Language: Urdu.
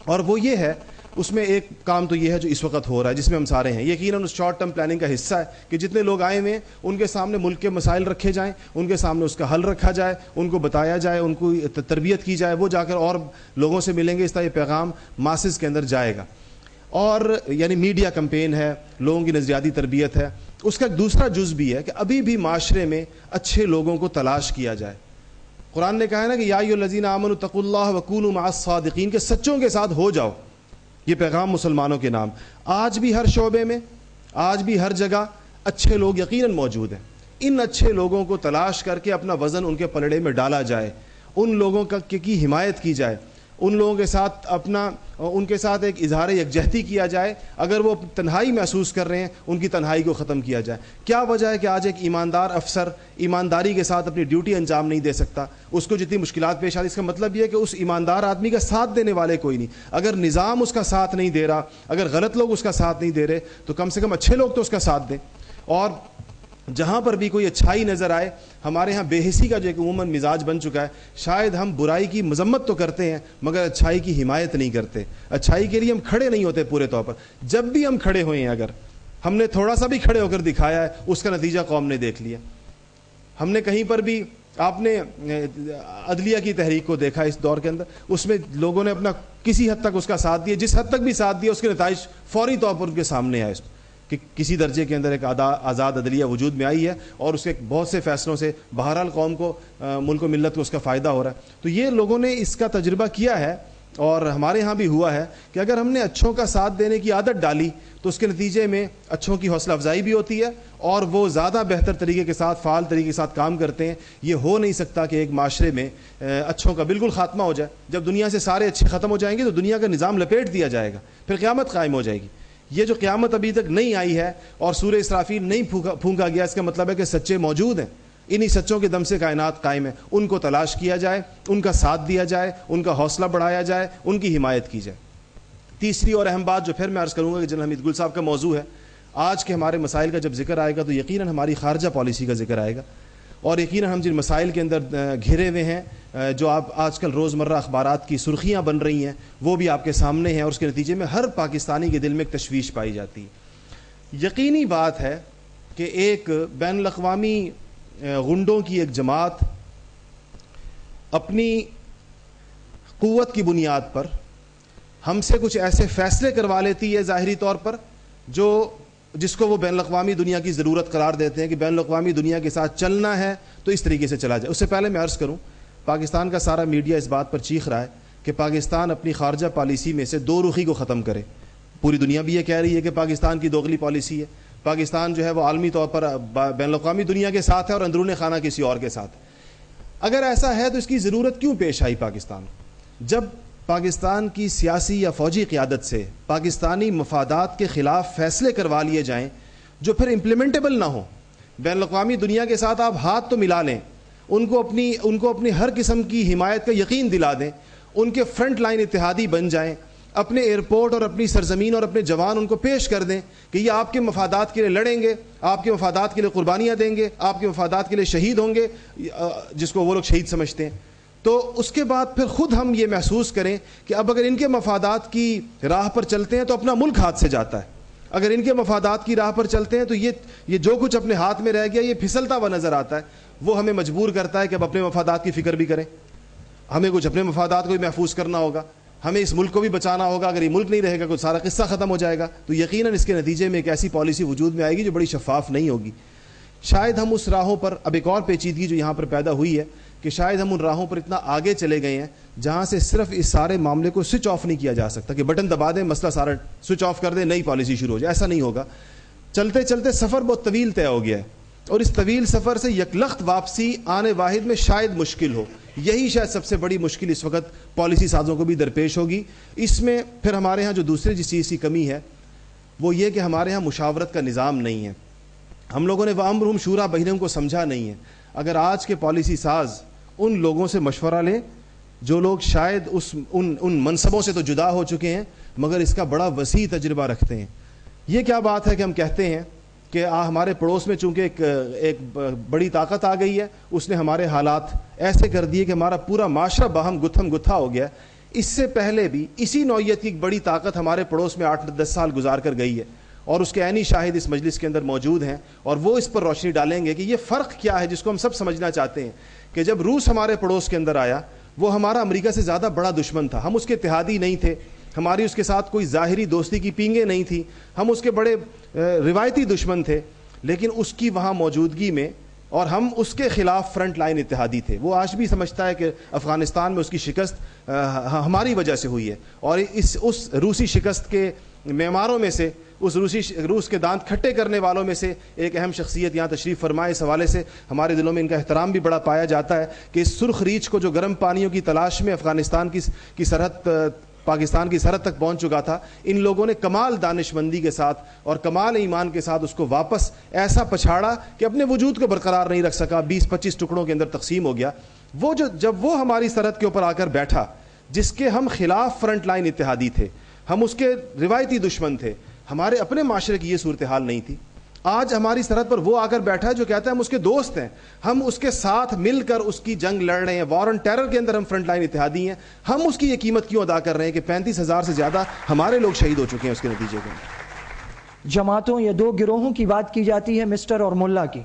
اور وہ یہ ہے، اس میں ایک کام تو یہ ہے جو اس وقت ہو رہا ہے جس میں ہم سارے ہیں، یقیناً اس شارٹ ٹرم پلاننگ کا حصہ ہے کہ جتنے لوگ آئے ہوئے ہیں ان کے سامنے ملک کے مسائل رکھے جائیں، ان کے سامنے اس کا حل رکھا جائے، ان کو بتایا جائے، ان کو تربیت کی جائے، وہ جا کر اور لوگوں سے ملیں گے، اس طرح یہ پیغام ماسز کے اندر جائے گا. اور یعنی میڈیا کمپین ہے، لوگوں کی نظریاتی تربیت ہے. اس کا ایک دوسرا جز بھی ہے کہ ابھی بھی معاشرے میں اچھے لوگوں کو تلاش کیا جائے. قرآن نے کہا ہے نا کہ یا ایھا الذین آمنوا اتقوا اللہ وکونوا مع الصادقین، کہ سچوں کے ساتھ ہو جاؤ. یہ پیغام مسلمانوں کے نام. آج بھی ہر شعبے میں، آج بھی ہر جگہ اچھے لوگ یقیناً موجود ہیں. ان اچھے لوگوں کو تلاش کر کے اپنا وزن ان کے پلڑے میں ڈالا جائے، ان لوگوں کی حمایت کی جائے، ان لوگوں کے ساتھ ان کے ساتھ ایک اظہار یکجہتی کیا جائے. اگر وہ تنہائی محسوس کر رہے ہیں ان کی تنہائی کو ختم کیا جائے. کیا وجہ ہے کہ آج ایک ایماندار افسر ایمانداری کے ساتھ اپنی ڈیوٹی انجام نہیں دے سکتا؟ اس کو جتنی مشکلات پیش آتی، اس کا مطلب یہ ہے کہ اس ایماندار آدمی کا ساتھ دینے والے کوئی نہیں. اگر نظام اس کا ساتھ نہیں دے رہا، اگر غلط لوگ اس کا ساتھ نہیں دے رہے، تو کم سے کم اچھے لوگ تو اس کا ساتھ دیں. اور جہاں پر بھی کوئی اچھائی نظر آئے، ہمارے ہاں بے حسی کا جو ایک عموماً مزاج بن چکا ہے، شاید ہم برائی کی مذمت تو کرتے ہیں مگر اچھائی کی حمایت نہیں کرتے، اچھائی کے لیے ہم کھڑے نہیں ہوتے پورے طور پر. جب بھی ہم کھڑے ہوئے ہیں، اگر ہم نے تھوڑا سا بھی کھڑے ہو کر دکھایا ہے، اس کا نتیجہ قوم نے دیکھ لیا. ہم نے کہیں پر بھی، آپ نے عدلیہ کی تحریک کو دیکھا اس دور کے اندر، اس میں لوگوں نے اپنا کسی حد تک اس کا ساتھ دیا، جس حد تک بھی ساتھ دیا اس کے نتائج فوری طور پر ان کے سامنے آئے کہ کسی درجے کے اندر ایک آزاد عدلیہ وجود میں آئی ہے، اور اس کے بہت سے فیصلوں سے بہرحال قوم کو، ملک و ملت کو اس کا فائدہ ہو رہا ہے. تو یہ لوگوں نے اس کا تجربہ کیا ہے، اور ہمارے ہاں بھی ہوا ہے کہ اگر ہم نے اچھوں کا ساتھ دینے کی عادت ڈالی تو اس کے نتیجے میں اچھوں کی حوصلہ افزائی بھی ہوتی ہے، اور وہ زیادہ بہتر طریقے کے ساتھ، فعال طریقے کے ساتھ کام کرتے ہیں. یہ ہو نہیں سکتا کہ ایک معاشرے میں اچھوں کا بالکل خاتمہ ہو جائے. جب دنیا سے سارے اچھے ختم ہو جائیں گے تو دنیا کا نظام لپیٹ دیا جائے گا، پھر قیامت قائم ہو جائے گی. یہ جو قیامت ابھی تک نہیں آئی ہے اور سورہ اسرافیل نہیں پھونکا گیا، اس کا مطلب ہے کہ سچے موجود ہیں. انہی سچوں کے دم سے کائنات قائم ہے. ان کو تلاش کیا جائے، ان کا ساتھ دیا جائے، ان کا حوصلہ بڑھایا جائے، ان کی حمایت کی جائے. تیسری اور اہم بات جو پھر میں عرض کروں گا کہ جنرل حمید گل صاحب کا موضوع ہے، آج کے ہمارے مسائل کا جب ذکر آئے گا تو یقیناً ہماری خارجہ پالیسی کا ذکر آئے گا. اور یقیناً ہم جن مسائل کے اندر گھرے ہوئے ہیں، جو آپ آج کل روزمرہ اخبارات کی سرخیاں بن رہی ہیں، وہ بھی آپ کے سامنے ہیں، اور اس کے نتیجے میں ہر پاکستانی کے دل میں ایک تشویش پائی جاتی ہے. یقینی بات ہے کہ ایک بین الاقوامی غنڈوں کی ایک جماعت اپنی قوت کی بنیاد پر ہم سے کچھ ایسے فیصلے کروا لیتی ہے ظاہری طور پر، جس کو وہ بین الاقوامی دنیا کی ضرورت قرار دیتے ہیں کہ بین الاقوامی دنیا کے ساتھ چلنا ہے تو اس طریقے سے چلا جائے. اس سے پہلے میں عرض کروں، پاکستان کا سارا میڈیا اس بات پر چیخ رہا ہے کہ پاکستان اپنی خارجہ پالیسی میں سے دو رخی کو ختم کرے. پوری دنیا بھی یہ کہہ رہی ہے کہ پاکستان کی دوغلی پالیسی ہے. پاکستان جو ہے وہ عالمی طور پر بین الاقوامی دنیا کے ساتھ ہے اور اندرون خانہ کسی اور کے ساتھ. اگر ایسا ہے تو اس کی ضرورت کیوں پیش آئی پاکستان؟ جب پاکستان کی سیاسی یا فوجی قیادت سے پاکستانی مفادات کے خلاف فیصلے کروا لیے جائیں جو پھر امپلیمنٹیبل نہ ہوں، بین الاقوامی دنیا کے ساتھ آپ ہاتھ تو ملا لیں، ان کو اپنی ہر قسم کی حمایت کا یقین دلا دیں، ان کے فرنٹ لائن اتحادی بن جائیں، اپنے ایئرپورٹ اور اپنی سرزمین اور اپنے جوان ان کو پیش کر دیں کہ یہ آپ کے مفادات کے لیے لڑیں گے، آپ کے مفادات کے لیے قربانیاں دیں گے، آپ کے مفادات کے لیے شہید ہوں گے، جس کو وہ لوگ شہید سمجھتے ہیں. تو اس کے بعد پھر خود ہم یہ محسوس کریں کہ اب اگر ان کے مفادات کی راہ پر چلتے ہیں تو اپنا ملک ہاتھ سے جاتا ہے. اگر ان کے مفادات کی راہ پر چلتے ہیں تو یہ جو کچھ اپنے ہاتھ میں رہ گیا یہ پھسلتا ہوا نظر آتا ہے. وہ ہمیں مجبور کرتا ہے کہ اب اپنے مفادات کی فکر بھی کریں. ہمیں کچھ اپنے مفادات کو بھی محفوظ کرنا ہوگا، ہمیں اس ملک کو بھی بچانا ہوگا. اگر یہ ملک نہیں رہے گا تو سارا قصہ ختم ہو جائے گا. تو یقیناً اس کے نتیجے میں ایک ایسی پالیسی وجود میں آئے گی جو بڑی شفاف نہیں ہوگی. شاید ہم اس راہوں پر، اب ایک اور پیچیدگی جو یہاں پر پیدا ہوئی ہے کہ شاید ہم ان راہوں پر اتنا آگے چلے گئے ہیں جہاں سے صرف اس سارے معاملے کو سوئچ آف نہیں کیا جا سکتا کہ بٹن دبا دیں، مسئلہ سارا سوئچ آف کر دیں، نئی پالیسی شروع ہو جائے. ایسا نہیں ہوگا. چلتے چلتے سفر بہت طویل طے ہو گیا ہے، اور اس طویل سفر سے یکلخت واپسی آنے واحد میں شاید مشکل ہو. یہی شاید سب سے بڑی مشکل اس وقت پالیسی سازوں کو بھی درپیش ہوگی. اس میں پھر ہمارے ہاں جو دوسری جس چیز کی کمی ہے وہ یہ کہ ہمارے ہاں مشاورت کا نظام نہیں ہے. ہم لوگوں نے وَأَمْرُهُمْ شُورَىٰ بَيْنَهُمْ کو سمجھا نہیں ہے. اگر آج کے پالیسی ساز ان لوگوں سے مشورہ لیں جو لوگ شاید ان منصبوں سے تو جدا ہو چکے ہیں مگر اس کا بڑا وسیع تجربہ رکھتے ہیں. یہ کیا بات ہے کہ ہم کہتے ہیں کہ ہمارے پڑوس میں چونکہ ایک بڑی طاقت آ گئی ہے، اس نے ہمارے حالات ایسے کر دیے کہ ہمارا پورا معاشرہ باہم گتھم گتھا ہو گیا. اس سے پہلے بھی اسی نوعیت کی ایک بڑی طاقت ہمارے پڑوس میں 8-10 سال گزار کر گئی ہے، اور اس کے عینی شاہد اس مجلس کے اندر موجود ہیں، اور وہ اس پر روشنی ڈالیں گے کہ یہ فرق کیا ہے جس کو ہم سب سمجھنا چاہتے ہیں کہ جب روس ہمارے پڑوس کے اندر آیا وہ ہمارا امریکہ سے زیادہ بڑا دشمن تھا، ہم اس کے اتحادی نہیں تھے، ہماری اس کے ساتھ کوئی ظاہری دوستی کی پینگیں نہیں تھیں، ہم اس کے بڑے روایتی دشمن تھے، لیکن اس کی وہاں موجودگی میں اور ہم اس کے خلاف فرنٹ لائن اتحادی تھے۔ وہ آج بھی سمجھتا ہے کہ افغانستان میں اس کی شکست ہماری وجہ سے ہوئی ہے، اور اس روسی شکست کے معماروں میں سے، روس کے دانت کھٹے کرنے والوں میں سے ایک اہم شخصیت یہاں تشریف فرمائے۔ اس حوالے سے ہمارے دلوں میں ان کا احترام بھی بڑا پایا جاتا ہے کہ اس سرخ ریچھ کو جو گرم پانیوں کی تلاش میں افغانستان کی سرحد پاکستان کی سرحد تک پہنچ چکا تھا، ان لوگوں نے کمال دانشمندی کے ساتھ اور کمال ایمان کے ساتھ اس کو واپس ایسا پچھاڑا کہ اپنے وجود کو برقرار نہیں رکھ سکا، 20-25 ٹکڑوں کے اندر تقسیم ہو گیا۔ جب وہ ہماری سرحد کے اوپر آ کر بیٹھا، جس کے ہم خلاف فرنٹ لائن اتحادی تھے، ہم اس کے روایتی دشمن تھے، ہمارے اپنے معاشرے کی یہ صورتحال نہیں تھی، آج ہماری سرحد پر وہ آ کر بیٹھا ہے جو کہتا ہے ہم اس کے دوست ہیں، ہم اس کے ساتھ مل کر اس کی جنگ لڑ رہے ہیں، وار آن ٹیرر کے اندر ہم فرنٹ لائن اتحادی ہیں، ہم اس کی یہ قیمت کیوں ادا کر رہے ہیں کہ 35,000 سے زیادہ ہمارے لوگ شہید ہو چکے ہیں اس کے نتیجے میں۔ جماعتوں یا دو گروہوں کی بات کی جاتی ہے مسٹر اور ملا کی،